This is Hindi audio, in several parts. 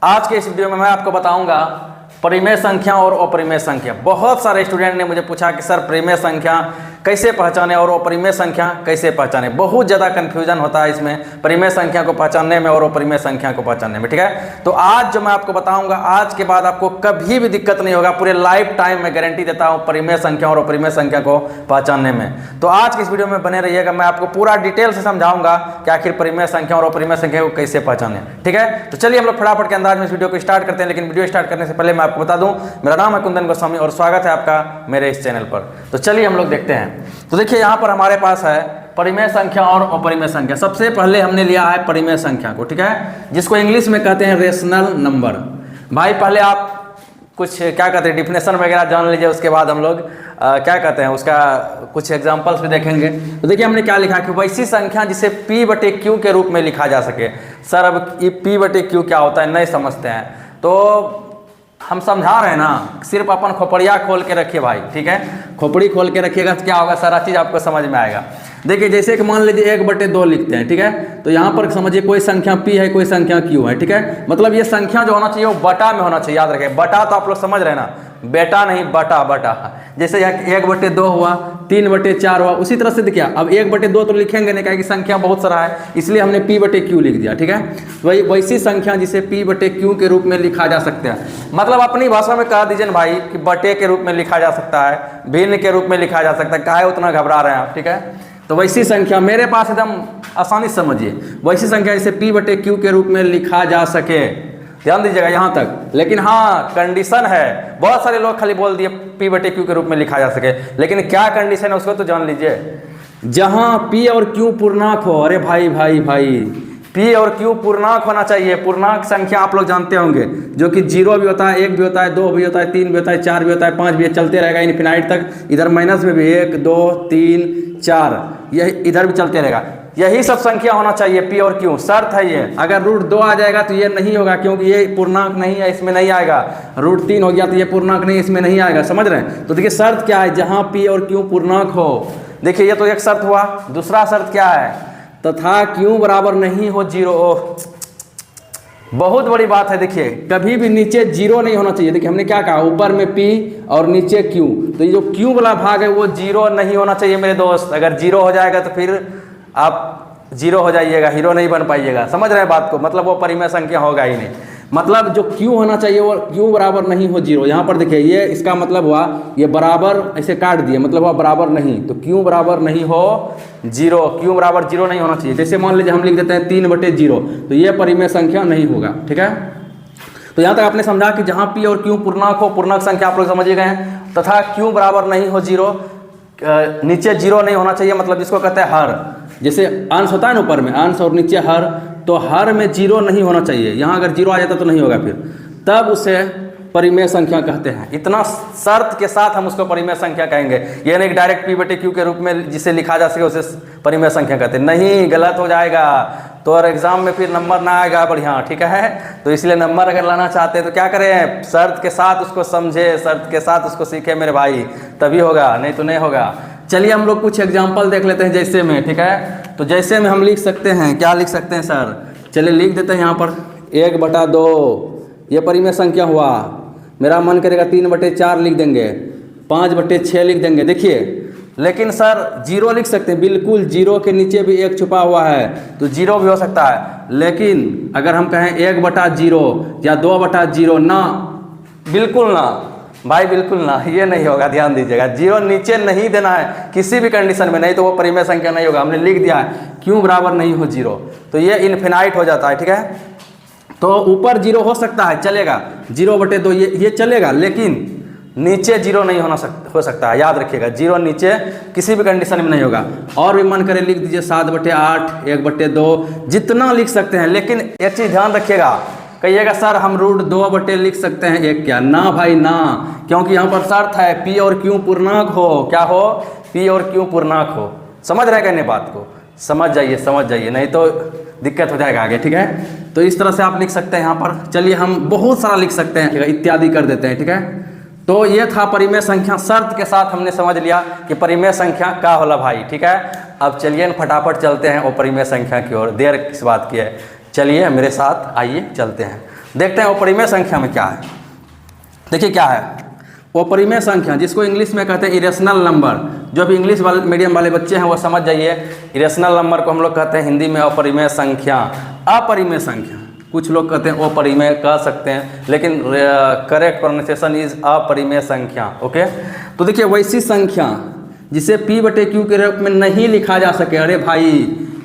आज के इस वीडियो में मैं आपको बताऊंगा परिमेय संख्या और अपरिमेय संख्या। बहुत सारे स्टूडेंट ने मुझे पूछा कि सर परिमेय संख्या कैसे पहचाने और अपरिमेय संख्या कैसे पहचाने। बहुत ज़्यादा कन्फ्यूजन होता है इसमें परिमेय संख्या को पहचानने में और अपरिमेय संख्या को पहचानने में। ठीक है, तो आज जो मैं आपको बताऊंगा, आज के बाद आपको कभी भी दिक्कत नहीं होगा। पूरे लाइफ टाइम में गारंटी देता हूं परिमेय संख्या और अपरिमेय संख्या को पहचानने में। तो आज की इस वीडियो में बने रहिएगा, मैं आपको पूरा डिटेल से समझाऊंगा कि आखिर परिमेय संख्या और अपरिमेय संख्या को कैसे पहचाने। ठीक है, तो चलिए हम लोग फटाफट के अंदाज में इस वीडियो को स्टार्ट करते हैं। लेकिन वीडियो स्टार्ट करने से पहले मैं आपको बता दूं, मेरा नाम है कुंदन गोस्वामी और स्वागत है आपका मेरे इस चैनल पर। तो चलिए हम लोग देखते हैं। तो देखिए यहाँ पर हमारे पास है परिमेय संख्या और अपरिमेय संख्या। सबसे पहले हमने लिया है परिमेय संख्या को, ठीक है, जिसको इंग्लिश में कहते हैं रेशनल नंबर। भाई पहले आप कुछ क्या कहते हैं डिफिनेशन वगैरह जान लीजिए, उसके बाद हम लोग क्या कहते हैं उसका कुछ एग्जांपल्स भी देखेंगे। तो देखिए हमने क्या लिखा कि वैसी संख्या जिसे P/Q के रूप में लिखा जा सके। सर अब ये P/Q क्या होता है नहीं समझते हैं, तो हम समझा रहे हैं ना, सिर्फ अपन खोपड़िया खोल के रखिए भाई। ठीक है, खोपड़ी खोल के रखिएगा तो क्या होगा, सारा चीज़ आपको समझ में आएगा। देखिए जैसे कि मान लीजिए 1/2 लिखते हैं, ठीक है, तो यहाँ पर समझिए कोई संख्या P है, कोई संख्या Q है। ठीक है, मतलब ये संख्या जो होना चाहिए वो बटा में होना चाहिए। याद रखें, बटा तो आप लोग समझ रहे हैं ना, बेटा नहीं बटा बटा। जैसे 1/2 हुआ, 3/4 हुआ, उसी तरह से देखिए अब 1/2 तो लिखेंगे नहीं, कि संख्या बहुत सारा है, इसलिए हमने P/Q लिख दिया। ठीक है, वैसी संख्या जिसे P/Q के रूप में लिखा जा सकता है। मतलब अपनी भाषा में कह दीजिए ना भाई कि बटे के रूप में लिखा जा सकता है, भिन्न के रूप में लिखा जा सकता है। काहे उतना घबरा रहे हैं आप। ठीक है, तो वैसी संख्या मेरे पास एकदम आसानी से समझिए, वैसी संख्या जिसे P/Q के रूप में लिखा जा सके। ध्यान दीजिएगा यहाँ तक। लेकिन हाँ कंडीशन है, बहुत सारे लोग खाली बोल दिए P/Q के रूप में लिखा जा सके, लेकिन क्या कंडीशन है उसको तो जान लीजिए। जहाँ P और Q पूर्णांक हो, अरे भाई भाई भाई P और Q पूर्णांक होना चाहिए। पूर्णांक संख्या आप लोग जानते होंगे, जो कि 0 भी होता है, 1 भी होता है, 2 भी होता है, 3 भी होता है, 4 भी होता है, 5 भी, चलते रहेगा इनफिनाइट तक। इधर माइनस में भी 1 2 3 4, यह इधर भी चलते रहेगा। यही सब संख्या होना चाहिए P और Q, शर्त है ये। अगर √2 आ जाएगा तो ये नहीं होगा, क्योंकि ये पूर्णांक नहीं है, इसमें नहीं आएगा। √3 हो गया तो ये पूर्णांक नहीं, इसमें नहीं आएगा। समझ रहे हैं? तो देखिए शर्त क्या है, जहाँ P और Q पूर्णांक हो। देखिए ये तो एक शर्त हुआ। दूसरा शर्त क्या है, तथा Q बराबर नहीं हो 0। बहुत बड़ी बात है। देखिए कभी भी नीचे 0 नहीं होना चाहिए। देखिए हमने क्या कहा, ऊपर में P और नीचे Q, तो ये जो Q वाला भाग है वो 0 नहीं होना चाहिए मेरे दोस्त। अगर 0 हो जाएगा तो फिर आप 0 हो जाइएगा, हीरो नहीं बन पाइएगा। समझ रहे हैं बात को, मतलब वो परिमेय संख्या होगा ही नहीं। मतलब जो Q होना चाहिए वो Q बराबर नहीं हो 0। यहाँ पर देखिए ये इसका मतलब हुआ, ये बराबर ऐसे काट दिए, मतलब हुआ बराबर नहीं, तो Q बराबर नहीं हो 0। Q बराबर 0 नहीं होना चाहिए। जैसे मान लीजिए हम लिख देते हैं 3/0, तो ये परिमेय संख्या नहीं होगा। ठीक है, तो यहाँ तक आपने समझा कि जहाँ P और Q पूर्णांक हो, पूर्णांक संख्या आप लोग समझ गए हैं, तथा Q बराबर नहीं हो 0, नीचे 0 नहीं होना चाहिए, मतलब जिसको कहते हैं हर। जैसे अंश होता है ना, ऊपर में अंश और नीचे हर, तो हर में 0 नहीं होना चाहिए। यहाँ अगर 0 आ जाता तो नहीं होगा, फिर तब उसे परिमेय संख्या कहते हैं। इतना शर्त के साथ हम उसको परिमेय संख्या कहेंगे। ये नहीं डायरेक्ट P/Q के रूप में जिसे लिखा जा सके उसे परिमेय संख्या कहते हैं। नहीं, गलत हो जाएगा तो और एग्जाम में फिर नंबर ना आएगा बढ़िया। ठीक है, तो इसलिए नंबर अगर लाना चाहते हैं तो क्या करें, शर्त के साथ उसको समझे, शर्त के साथ उसको सीखे मेरे भाई, तभी होगा, नहीं तो नहीं होगा। चलिए हम लोग कुछ एग्जाम्पल देख लेते हैं जैसे में। ठीक है, तो जैसे में हम लिख सकते हैं, क्या लिख सकते हैं सर, चलिए लिख देते हैं यहाँ पर 1/2, ये परिमेय संख्या हुआ। मेरा मन करेगा 3/4 लिख देंगे, 5/6 लिख देंगे। देखिए लेकिन सर 0 लिख सकते हैं, बिल्कुल 0 के नीचे भी 1 छुपा हुआ है, तो 0 भी हो सकता है। लेकिन अगर हम कहें 1/0 या 2/0, ना, बिल्कुल ना भाई, बिल्कुल ना, ये नहीं होगा। ध्यान दीजिएगा, 0 नीचे नहीं देना है किसी भी कंडीशन में, नहीं तो वो परिमेय संख्या नहीं होगा। हमने लिख दिया है Q बराबर नहीं हो 0, तो ये इनफिनाइट हो जाता है। ठीक है, तो ऊपर 0 हो सकता है, चलेगा, 0/2 ये चलेगा, लेकिन नीचे 0 नहीं हो सकता है। याद रखिएगा, 0 नीचे किसी भी कंडीशन में नहीं होगा। और भी मन करे लिख दीजिए 7/8, 1/2, जितना लिख सकते हैं। लेकिन एक चीज़ ध्यान रखिएगा, कहिएगा सर हम √2 लिख सकते हैं 1 क्या, ना भाई ना, क्योंकि यहाँ पर शर्त है P और Q पूर्णांक हो। क्या हो, P और Q पूर्णांक हो। समझ रहे कहने बात को, समझ जाइए, नहीं तो दिक्कत हो जाएगा आगे। ठीक है, तो इस तरह से आप लिख सकते हैं यहाँ पर। चलिए हम बहुत सारा लिख सकते हैं, इत्यादि कर देते हैं। ठीक है, तो ये था परिमेय संख्या। शर्त के साथ हमने समझ लिया कि परिमेय संख्या क्या होला भाई। ठीक है, अब चलिए फटाफट चलते हैं अपरिमेय संख्या की ओर। देर किस बात की है, चलिए मेरे साथ आइए चलते हैं। देखते हैं अपरिमेय संख्या में क्या है। देखिए क्या है अपरिमेय संख्या, जिसको इंग्लिश में कहते हैं इरेशनल नंबर। जो भी इंग्लिश वाले मीडियम वाले बच्चे हैं वो समझ जाइए, इरेशनल नंबर को हम लोग कहते हैं हिंदी में अपरिमेय संख्या। अपरिमेय संख्या, कुछ लोग कहते हैं अपरिमेय कह सकते हैं, लेकिन करेक्ट प्रोनाउंसिएशन इज अपरिमेय संख्या। ओके, तो देखिए वैसी संख्या जिसे P/Q के रूप में नहीं लिखा जा सके, अरे भाई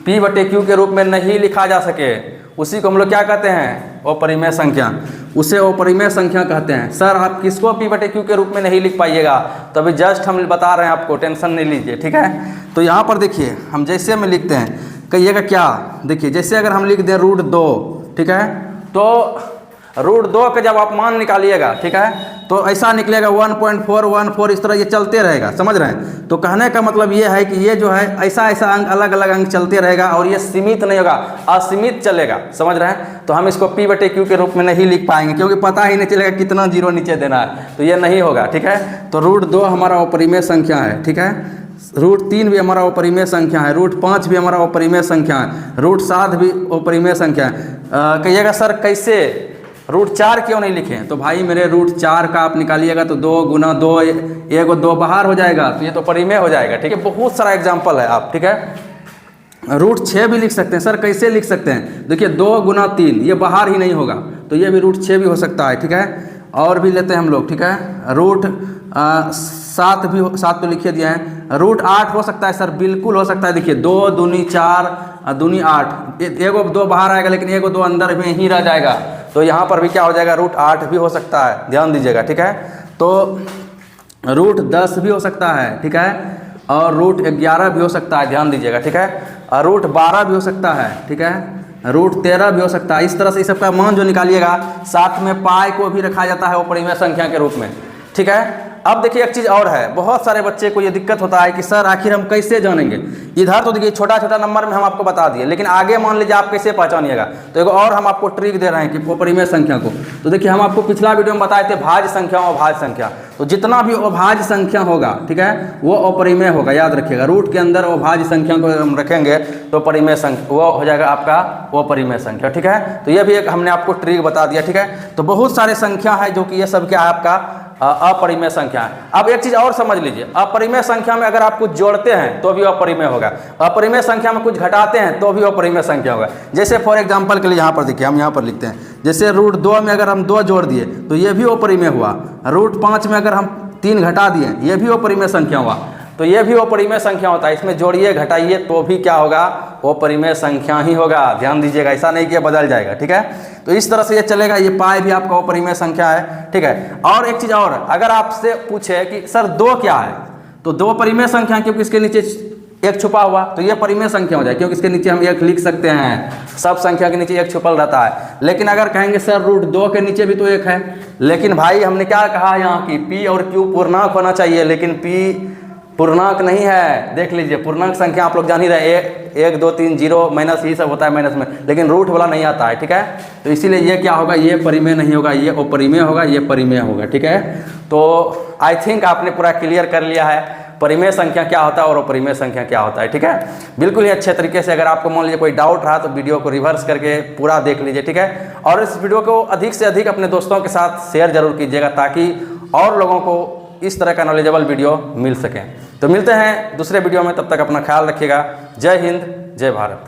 P/Q के रूप में नहीं लिखा जा सके, उसी को हम लोग क्या कहते हैं अपरिमेय संख्या, उसे अपरिमेय संख्या कहते हैं। सर आप किसको P/Q के रूप में नहीं लिख पाइएगा, तो अभी जस्ट हम बता रहे हैं आपको, टेंशन नहीं लीजिए, ठीक है। तो यहाँ पर देखिए हम जैसे में लिखते हैं, कहिएगा क्या, देखिए जैसे अगर हम लिख दें √2, ठीक है, तो √2 का जब आप मान निकालिएगा, ठीक है, तो ऐसा निकलेगा 1.414, इस तरह ये चलते रहेगा, समझ रहे हैं। तो कहने का मतलब ये है कि ये जो है ऐसा ऐसा अंक, अलग अलग अंक चलते रहेगा और ये सीमित नहीं होगा, असीमित चलेगा, समझ रहे हैं। तो हम इसको P/Q के रूप में नहीं लिख पाएंगे, क्योंकि पता ही नहीं चलेगा कितना जीरो नीचे देना है, तो ये नहीं होगा, ठीक है। तो √2 हमारा अपरिमेय संख्या है, ठीक है। √3 भी हमारा अपरिमेय संख्या है, √5 भी हमारा अपरिमेय संख्या है, √7 भी अपरिमेय संख्या है। कहिएगा सर कैसे √4 क्यों नहीं लिखे, तो भाई मेरे √4 का आप निकालिएगा तो 2 गुना 2, एक 2 बाहर हो जाएगा, तो ये तो परिमेय हो जाएगा, ठीक है। बहुत सारा एग्जाम्पल है आप, ठीक है। √6 भी लिख सकते हैं, सर कैसे लिख सकते हैं, देखिए 2 गुना 3, ये बाहर ही नहीं होगा, तो ये भी √6 भी हो सकता है, ठीक है। और भी लेते हैं हम लोग, ठीक है, √7 भी, 7 तो लिखिए दिया है, √8 हो सकता है सर, बिल्कुल हो सकता है। देखिए 2 दूनी 4 दूनी 8, एगो 2 बाहर आएगा, लेकिन एगो 2 अंदर में ही रह जाएगा, तो यहाँ पर भी क्या हो जाएगा √8 भी हो सकता है, ध्यान दीजिएगा, ठीक है। तो √10 भी हो सकता है, ठीक है, और √11 भी हो सकता है, ध्यान दीजिएगा, ठीक है, और √12 भी हो सकता है, ठीक है, √13 भी हो सकता है। इस तरह से इस सबका मान जो निकालिएगा, साथ में पाई को भी रखा जाता है अपरिमेय संख्या के रूप में, ठीक है। अब देखिए एक चीज़ और है, बहुत सारे बच्चे को ये दिक्कत होता है कि सर आखिर हम कैसे जानेंगे, इधर तो देखिए छोटा छोटा नंबर में हम आपको बता दिए, लेकिन आगे मान लीजिए आप कैसे पहचानिएगा, तो एक और हम आपको ट्रिक दे रहे हैं कि अपरिमेय संख्या को। तो देखिए हम आपको पिछला वीडियो में बताए थे भाज्य संख्या और अभाज्य संख्या, तो जितना भी अभाज्य संख्या होगा, ठीक है, वो अपरिमेय होगा, याद रखिएगा। रूट के अंदर अभाज्य संख्या को हम रखेंगे तो परिमेय संख्या वो हो जाएगा आपका अपरिमेय संख्या, ठीक है। तो ये भी एक हमने आपको ट्रिक बता दिया, ठीक है। तो बहुत सारे संख्या है जो कि ये सब क्या है आपका अपरिमेय संख्या है। अब एक चीज और समझ लीजिए, अपरिमेय संख्या में अगर आप कुछ जोड़ते हैं तो भी अपरिमेय होगा, अपरिमेय संख्या में कुछ घटाते हैं तो भी अपरिमेय संख्या होगा। जैसे फॉर एग्जांपल के लिए यहाँ पर देखिए, हम यहाँ पर लिखते हैं, जैसे √2 में अगर हम 2 जोड़ दिए तो ये भी अपरिमेय हुआ, √5 में अगर हम 3 घटा दिए ये भी अपरिमेय संख्या हुआ, तो ये भी अपरिमेय संख्या होता है। इसमें जोड़िए घटाइए तो भी क्या होगा, वो अपरिमेय संख्या ही होगा, ध्यान दीजिएगा, ऐसा नहीं कि बदल जाएगा, ठीक है। तो इस तरह से ये चलेगा, ये पाई भी आपका अपरिमेय संख्या है, ठीक है। और एक चीज़ और, अगर आपसे पूछे कि सर 2 क्या है, तो 2 परिमेय संख्या, क्योंकि इसके नीचे 1 छुपा हुआ, तो ये परिमेय संख्या हो जाए, क्योंकि इसके नीचे हम 1 लिख सकते हैं, सब संख्या के नीचे 1 छुपल रहता है। लेकिन अगर कहेंगे सर √2 के नीचे भी तो 1 है, लेकिन भाई हमने क्या कहा यहाँ की P और Q पूर्णांक होना चाहिए, लेकिन P पूर्णांक नहीं है। देख लीजिए पूर्णांक संख्या आप लोग जान ही रहे, 1 2 3 0 माइनस ही सब होता है माइनस में, लेकिन रूट वाला नहीं आता है, ठीक है। तो इसीलिए ये क्या होगा, ये परिमेय नहीं होगा, ये अपरिमेय होगा, ये परिमेय होगा, ठीक है। तो आई थिंक आपने पूरा क्लियर कर लिया है परिमेय संख्या क्या होता है और अपरिमेय संख्या क्या होता है, ठीक है। बिल्कुल ही अच्छे तरीके से, अगर आपको मान लीजिए कोई डाउट रहा तो वीडियो को रिवर्स करके पूरा देख लीजिए, ठीक है। और इस वीडियो को अधिक से अधिक अपने दोस्तों के साथ शेयर जरूर कीजिएगा, ताकि और लोगों को इस तरह का नॉलेजेबल वीडियो मिल सके। तो मिलते हैं दूसरे वीडियो में, तब तक अपना ख्याल रखिएगा। जय हिंद, जय भारत।